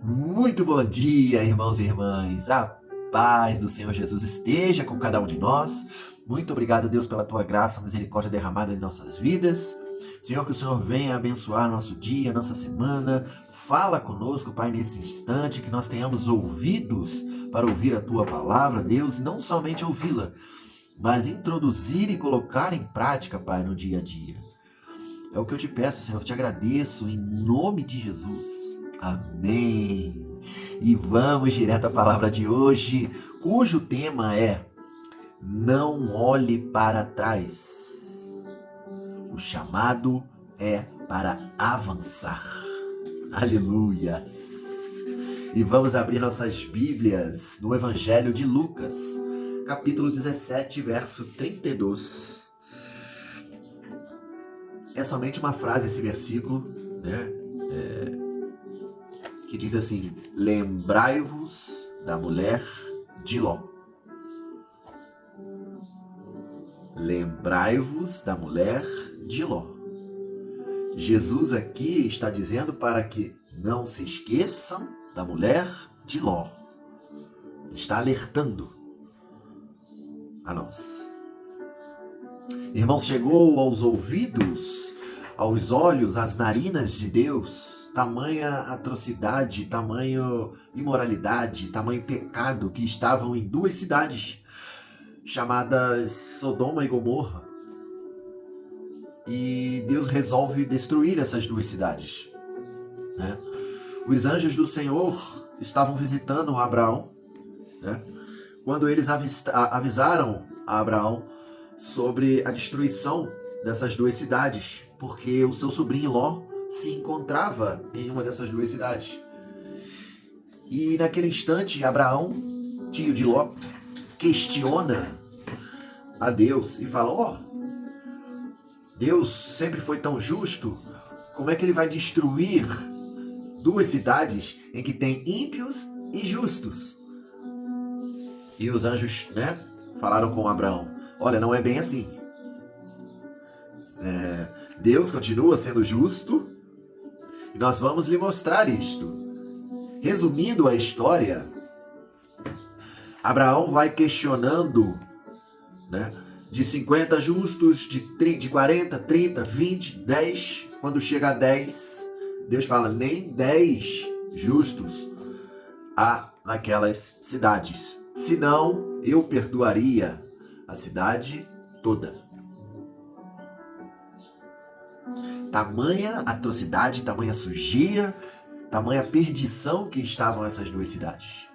Muito bom dia, irmãos e irmãs. A paz do Senhor Jesus esteja com cada um de nós. Muito obrigado, Deus, pela tua graça, misericórdia derramada em nossas vidas. Senhor, que o Senhor venha abençoar nosso dia, nossa semana. Fala conosco, Pai, nesse instante, que nós tenhamos ouvidos para ouvir a tua palavra, Deus, e não somente ouvi-la, mas introduzir e colocar em prática, Pai, no dia a dia. É o que eu te peço, Senhor, te agradeço em nome de Jesus. Amém. E vamos direto à palavra de hoje, cujo tema é Não olhe para trás. O chamado é para avançar. Aleluia. E vamos abrir nossas Bíblias no Evangelho de Lucas, capítulo 17, verso 32. É somente uma frase esse versículo, né? Que diz assim: lembrai-vos da mulher de Ló. Lembrai-vos da mulher de Ló. Jesus aqui está dizendo para que não se esqueçam da mulher de Ló. Está alertando a nós. Irmãos, chegou aos ouvidos, aos olhos, às narinas de Deus, tamanha atrocidade, tamanho imoralidade, tamanho pecado que estavam em duas cidades, chamadas Sodoma e Gomorra. E Deus resolve destruir essas duas cidades, né? Os anjos do Senhor estavam visitando Abraão, né? Quando eles avisaram a Abraão sobre a destruição dessas duas cidades, porque o seu sobrinho Ló se encontrava em uma dessas duas cidades. E naquele instante, Abraão, tio de Ló, questiona a Deus e fala: ó, Deus sempre foi tão justo, como é que ele vai destruir duas cidades em que tem ímpios e justos? E os anjos, né, falaram com Abraão: olha, não é bem assim. Deus continua sendo justo e nós vamos lhe mostrar isto. Resumindo a história, Abraão vai questionando, né, de 50 justos, de 40, 30, 20, 10. Quando chega a 10, Deus fala: nem 10 justos há naquelas cidades. Senão, eu perdoaria a cidade toda. Tamanha atrocidade, tamanha sujeira, tamanha perdição que estavam essas duas cidades.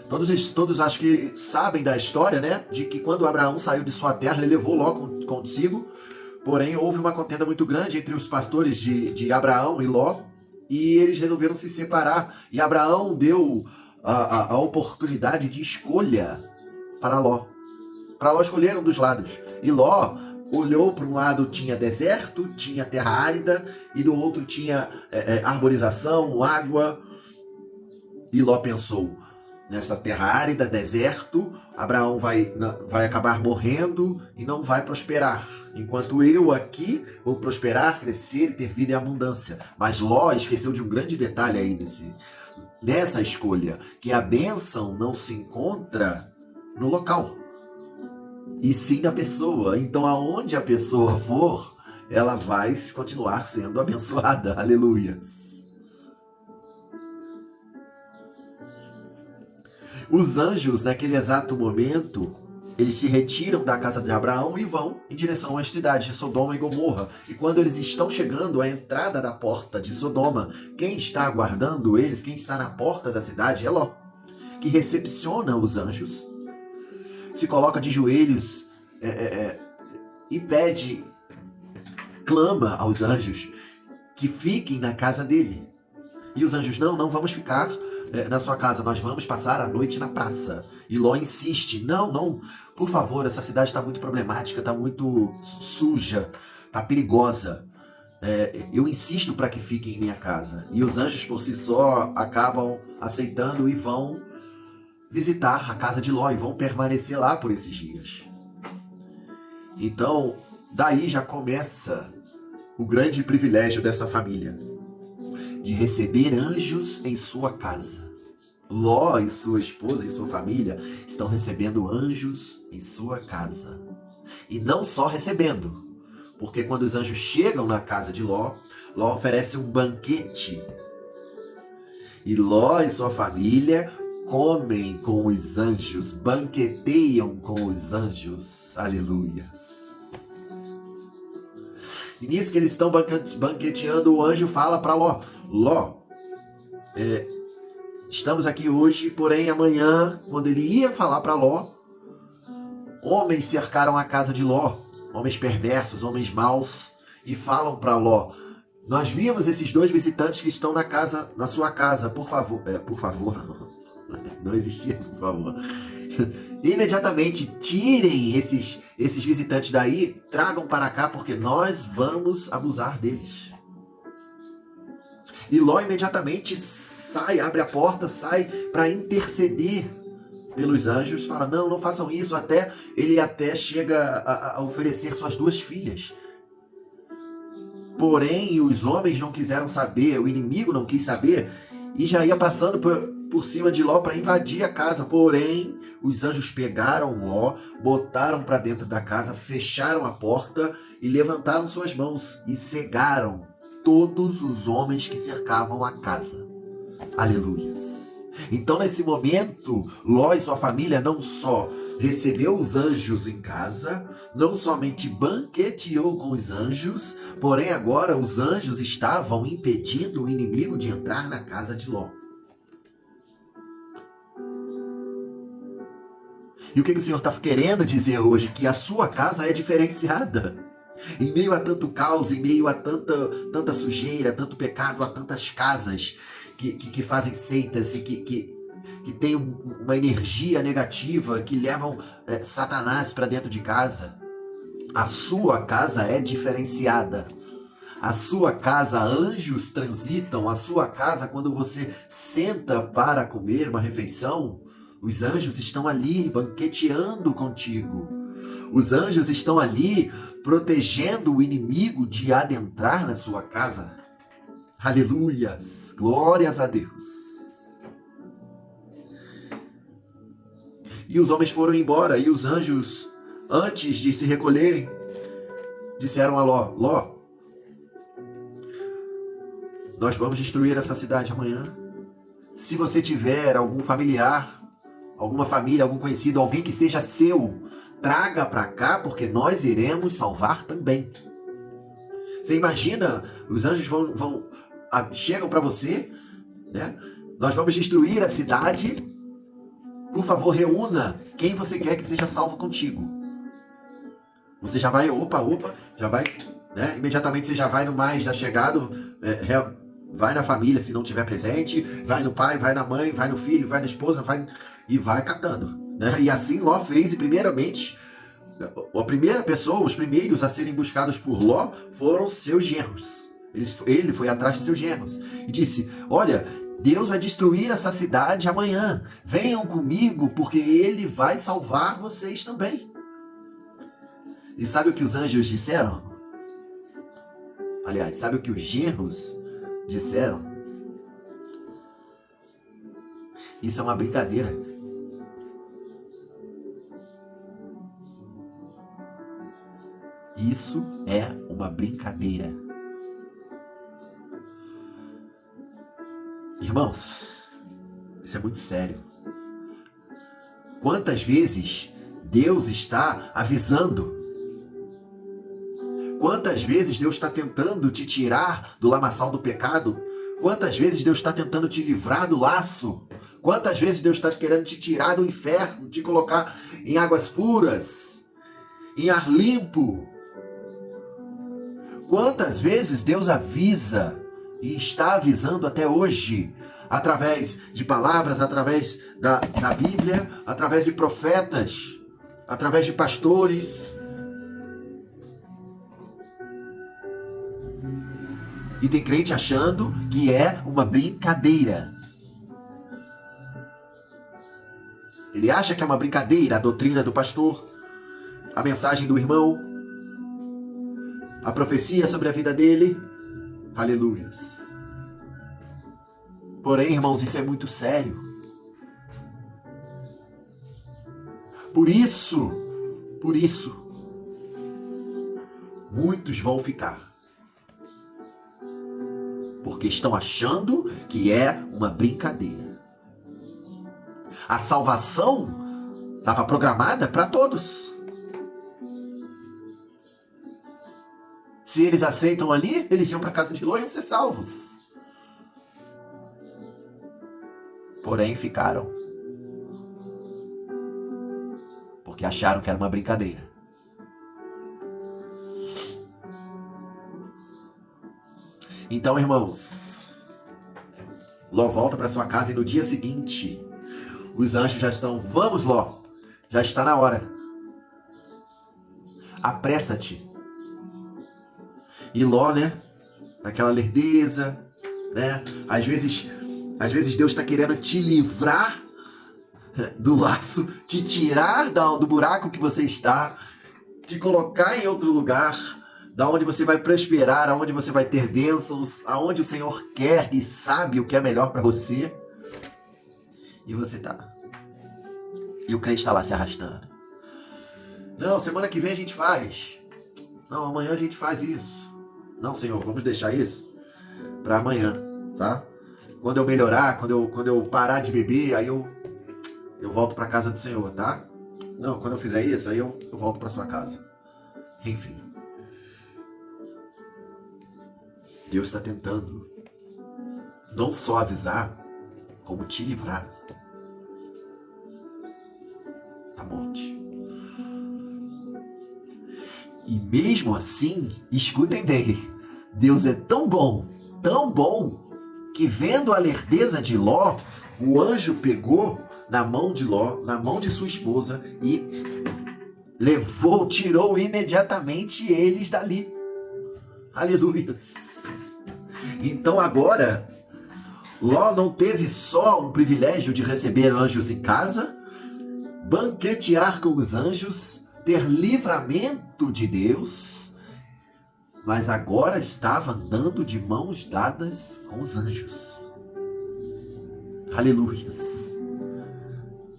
Todos acho que sabem da história, né? De que quando Abraão saiu de sua terra, ele levou Ló consigo. Porém, houve uma contenda muito grande entre os pastores de Abraão e Ló. E eles resolveram se separar. E Abraão deu a oportunidade de escolha para Ló. Para Ló escolher um dos lados. E Ló olhou para um lado, tinha deserto, tinha terra árida. E do outro tinha arborização, água. E Ló pensou: nessa terra árida, deserto, Abraão vai acabar morrendo e não vai prosperar. Enquanto eu aqui vou prosperar, crescer e ter vida em abundância. Mas Ló esqueceu de um grande detalhe aí nessa escolha, que a bênção não se encontra no local, e sim na pessoa. Então aonde a pessoa for, ela vai continuar sendo abençoada. Aleluia. Os anjos, naquele exato momento, eles se retiram da casa de Abraão e vão em direção às cidades de Sodoma e Gomorra. E quando eles estão chegando à entrada da porta de Sodoma, quem está aguardando eles, quem está na porta da cidade é Ló, que recepciona os anjos, se coloca de joelhos e pede, clama aos anjos que fiquem na casa dele. E os anjos: não vamos ficar na sua casa, nós vamos passar a noite na praça. E Ló insiste: não, por favor, essa cidade está muito problemática, está muito suja, está perigosa. Eu insisto para que fiquem em minha casa. E os anjos por si só acabam aceitando e vão visitar a casa de Ló e vão permanecer lá por esses dias. Então, daí já começa o grande privilégio dessa família de receber anjos em sua casa. Ló e sua esposa e sua família estão recebendo anjos em sua casa. E não só recebendo, porque quando os anjos chegam na casa de Ló, Ló oferece um banquete. E Ló e sua família comem com os anjos, banqueteiam com os anjos. Aleluias. E nisso que eles estão banqueteando, o anjo fala para Ló: Ló, estamos aqui hoje, porém amanhã, quando ele ia falar para Ló, homens cercaram a casa de Ló, homens perversos, homens maus, e falam para Ló: nós vimos esses 2 visitantes que estão na sua casa, por favor, não existia, por favor. Imediatamente tirem esses visitantes daí, tragam para cá, porque nós vamos abusar deles. E Ló imediatamente sai, abre a porta, sai para interceder pelos anjos, fala: não façam isso, ele até chega a oferecer suas 2 filhas. Porém, os homens não quiseram saber, o inimigo não quis saber, e já ia passando por cima de Ló para invadir a casa. Porém, os anjos pegaram Ló, botaram para dentro da casa, fecharam a porta e levantaram suas mãos e cegaram todos os homens que cercavam a casa. Aleluias. Então, nesse momento, Ló e sua família não só recebeu os anjos em casa, não somente banqueteou com os anjos, porém agora os anjos estavam impedindo o inimigo de entrar na casa de Ló. E o que o Senhor está querendo dizer hoje? Que a sua casa é diferenciada. Em meio a tanto caos, em meio a tanta sujeira, tanto pecado, a tantas casas que fazem seitas e que tem uma energia negativa, que levam Satanás para dentro de casa. A sua casa é diferenciada. A sua casa, anjos transitam. A sua casa, quando você senta para comer uma refeição, os anjos estão ali banqueteando contigo. Os anjos estão ali protegendo o inimigo de adentrar na sua casa. Aleluias! Glórias a Deus! E os homens foram embora, e os anjos, antes de se recolherem, disseram a Ló: Ló, nós vamos destruir essa cidade amanhã. Se você tiver algum familiar, alguma família, algum conhecido, alguém que seja seu, traga para cá, porque nós iremos salvar também. Você imagina, os anjos chegam para você, né? Nós vamos destruir a cidade. Por favor, reúna quem você quer que seja salvo contigo. Você já vai, já vai, né? Imediatamente você já vai no mais já chegado, vai na família se não tiver presente, vai no pai, vai na mãe, vai no filho, vai na esposa, vai catando, né? E assim Ló fez, e primeiramente, a primeira pessoa, os primeiros a serem buscados por Ló foram seus genros. Ele foi atrás de seus genros e disse: olha, Deus vai destruir essa cidade amanhã. Venham comigo, porque ele vai salvar vocês também. E sabe o que os anjos disseram? Aliás, sabe o que os genros disseram? Isso é uma brincadeira. Isso é uma brincadeira. Irmãos, isso é muito sério. Quantas vezes Deus está avisando? Quantas vezes Deus está tentando te tirar do lamaçal do pecado? Quantas vezes Deus está tentando te livrar do laço? Quantas vezes Deus está querendo te tirar do inferno, te colocar em águas puras, em ar limpo? Quantas vezes Deus avisa e está avisando até hoje, através de palavras, através da Bíblia, através de profetas, através de pastores. E tem crente achando que é uma brincadeira. Ele acha que é uma brincadeira a doutrina do pastor, a mensagem do irmão, a profecia sobre a vida dele. Aleluias. Porém, irmãos, isso é muito sério. Por isso, muitos vão ficar. Porque estão achando que é uma brincadeira. A salvação estava programada para todos. Se eles aceitam ali, eles iam para a casa de Ló e iam ser salvos. Porém, ficaram. Porque acharam que era uma brincadeira. Então, irmãos, Ló volta para sua casa e no dia seguinte, os anjos já estão, vamos Ló, já está na hora. Apressa-te. E Ló, né, naquela lerdeza, né, às vezes Deus está querendo te livrar do laço, te tirar do buraco que você está, te colocar em outro lugar, da onde você vai prosperar, aonde você vai ter bênçãos, aonde o Senhor quer e sabe o que é melhor para você. E você tá. E o crente está lá se arrastando. Não, semana que vem a gente faz. Não, amanhã a gente faz isso. Não, Senhor, vamos deixar isso para amanhã, tá? Quando eu melhorar, quando eu parar de beber, aí eu volto para casa do Senhor, tá? Não, quando eu fizer isso, aí eu volto para sua casa. Enfim. Deus está tentando não só avisar, como te livrar da morte. E mesmo assim, escutem bem, Deus é tão bom, que vendo a lerdeza de Ló, o anjo pegou na mão de Ló, na mão de sua esposa e tirou imediatamente eles dali. Aleluia. Então agora, Ló não teve só o privilégio de receber anjos em casa, banquetear com os anjos, ter livramento de Deus, mas agora estava andando de mãos dadas com os anjos. Aleluias.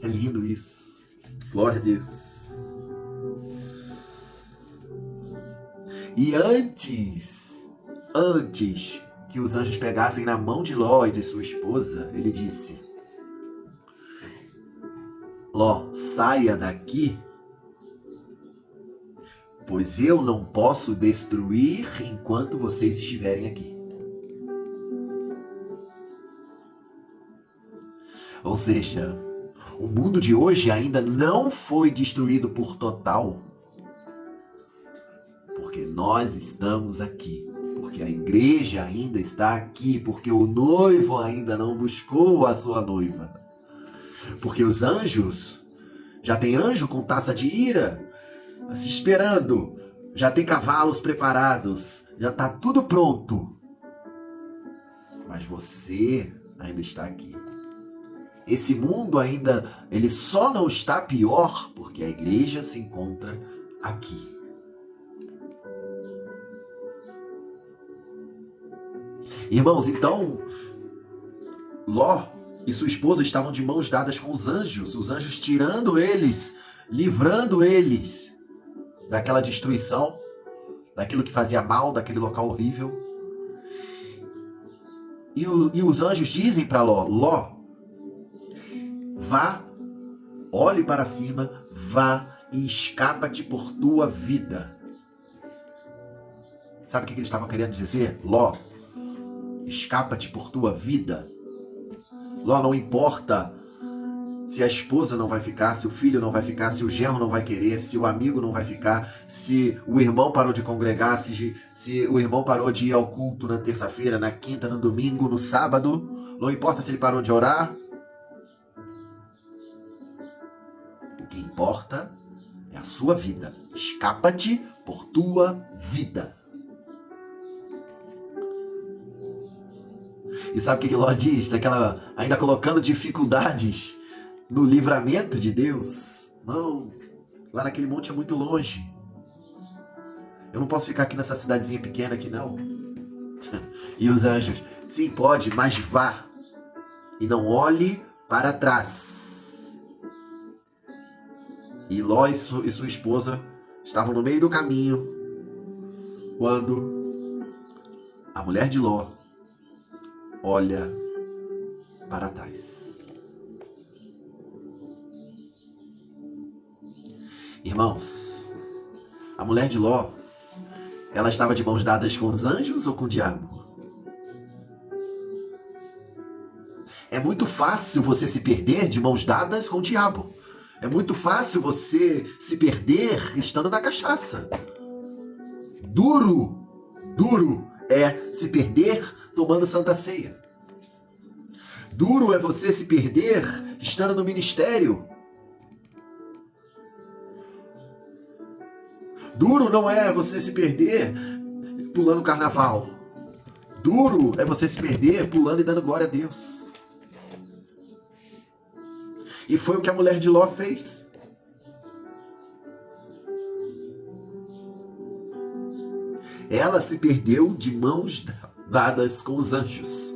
É lindo isso. Glória a Deus. E antes que os anjos pegassem na mão de Ló e de sua esposa, ele disse: Ló, saia daqui, pois eu não posso destruir enquanto vocês estiverem aqui. Ou seja, o mundo de hoje ainda não foi destruído por total, porque nós estamos aqui, porque a igreja ainda está aqui, porque o noivo ainda não buscou a sua noiva, porque os anjos, já tem anjo com taça de ira, se esperando, já tem cavalos preparados, já está tudo pronto. Mas você ainda está aqui. Esse mundo ainda, ele só não está pior porque a igreja se encontra aqui. Irmãos, então, Ló e sua esposa estavam de mãos dadas com os anjos tirando eles, livrando eles daquela destruição, daquilo que fazia mal, daquele local horrível. E os anjos dizem para Ló: Ló, vá, olhe para cima, vá e escapa-te por tua vida. Sabe o que eles estavam querendo dizer? Ló, escapa-te por tua vida. Ló, não importa se a esposa não vai ficar, se o filho não vai ficar, se o genro não vai querer, se o amigo não vai ficar, se o irmão parou de congregar, se o irmão parou de ir ao culto na terça-feira, na quinta, no domingo, no sábado. Não importa se ele parou de orar. O que importa é a sua vida. Escapa-te por tua vida. E sabe o que Ló diz? Ainda colocando dificuldades no livramento de Deus. Não, lá naquele monte é muito longe. Eu não posso ficar aqui nessa cidadezinha pequena aqui, não. E os anjos, sim, pode, mas vá. E não olhe para trás. E Ló e sua esposa estavam no meio do caminho quando a mulher de Ló olha para trás. Irmãos, a mulher de Ló, ela estava de mãos dadas com os anjos ou com o diabo? É muito fácil você se perder de mãos dadas com o diabo. É muito fácil você se perder estando na cachaça. Duro é se perder tomando Santa Ceia. Duro é você se perder estando no ministério. Duro não é você se perder pulando carnaval. Duro é você se perder pulando e dando glória a Deus. E foi o que a mulher de Ló fez. Ela se perdeu de mãos dadas com os anjos.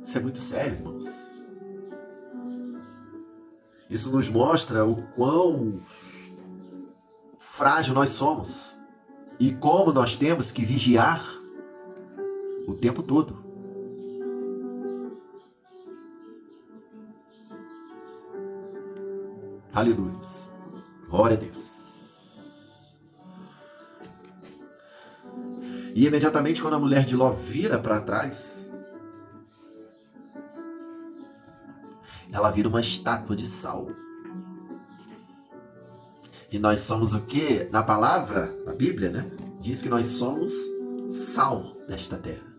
Isso é muito sério, irmãos. Isso nos mostra o quão frágil nós somos e como nós temos que vigiar o tempo todo. Aleluia. Glória a Deus. E imediatamente quando a mulher de Ló vira para trás, ela vira uma estátua de sal. E nós somos o quê? Na palavra, na Bíblia, né? Diz que nós somos sal desta terra.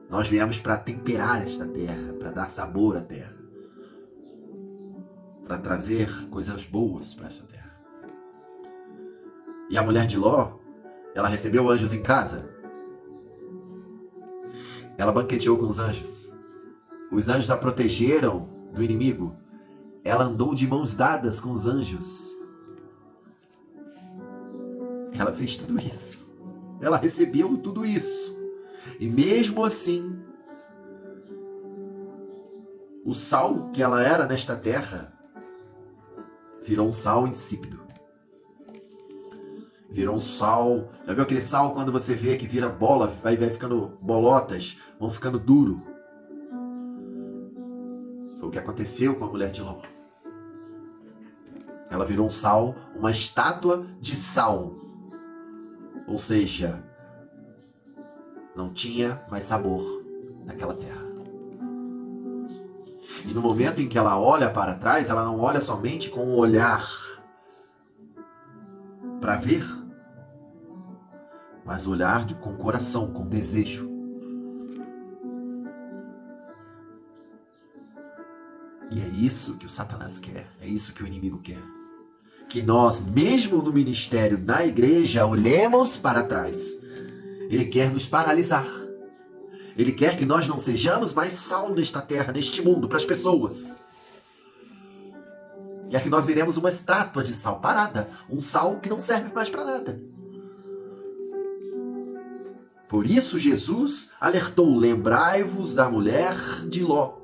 Nós viemos para temperar esta terra, para dar sabor à terra, para trazer coisas boas para essa terra. E a mulher de Ló, ela recebeu anjos em casa. Ela banqueteou com os anjos. Os anjos a protegeram do inimigo. Ela andou de mãos dadas com os anjos. Ela fez tudo isso. Ela recebeu tudo isso. E mesmo assim, o sal que ela era nesta terra virou um sal insípido. Virou um sal... Já viu aquele sal quando você vê que vira bola, vai ficando bolotas, vão ficando duro? Foi o que aconteceu com a mulher de Ló. Ela virou um sal, uma estátua de sal. Ou seja, não tinha mais sabor naquela terra. E no momento em que ela olha para trás, ela não olha somente com o olhar para ver, mas olhar com o coração, com desejo. E é isso que o Satanás quer, é isso que o inimigo quer. Que nós, mesmo no ministério da igreja, olhemos para trás. Ele quer nos paralisar. Ele quer que nós não sejamos mais sal nesta terra, neste mundo, para as pessoas. Quer que nós viremos uma estátua de sal parada. Um sal que não serve mais para nada. Por isso Jesus alertou: lembrai-vos da mulher de Ló.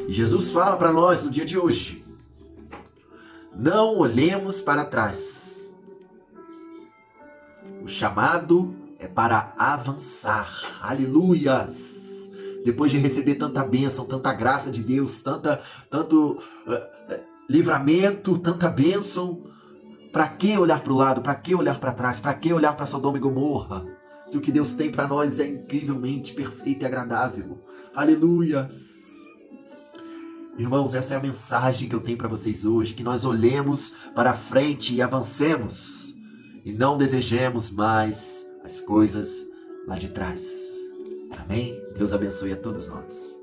E Jesus fala para nós no dia de hoje: não olhemos para trás. O chamado é para avançar. Aleluias! Depois de receber tanta bênção, tanta graça de Deus, tanto livramento, tanta bênção, para que olhar para o lado? Para que olhar para trás? Para que olhar para Sodoma e Gomorra? Se o que Deus tem para nós é incrivelmente perfeito e agradável. Aleluias! Irmãos, essa é a mensagem que eu tenho para vocês hoje, que nós olhemos para frente e avancemos, e não desejemos mais as coisas lá de trás. Amém? Deus abençoe a todos nós.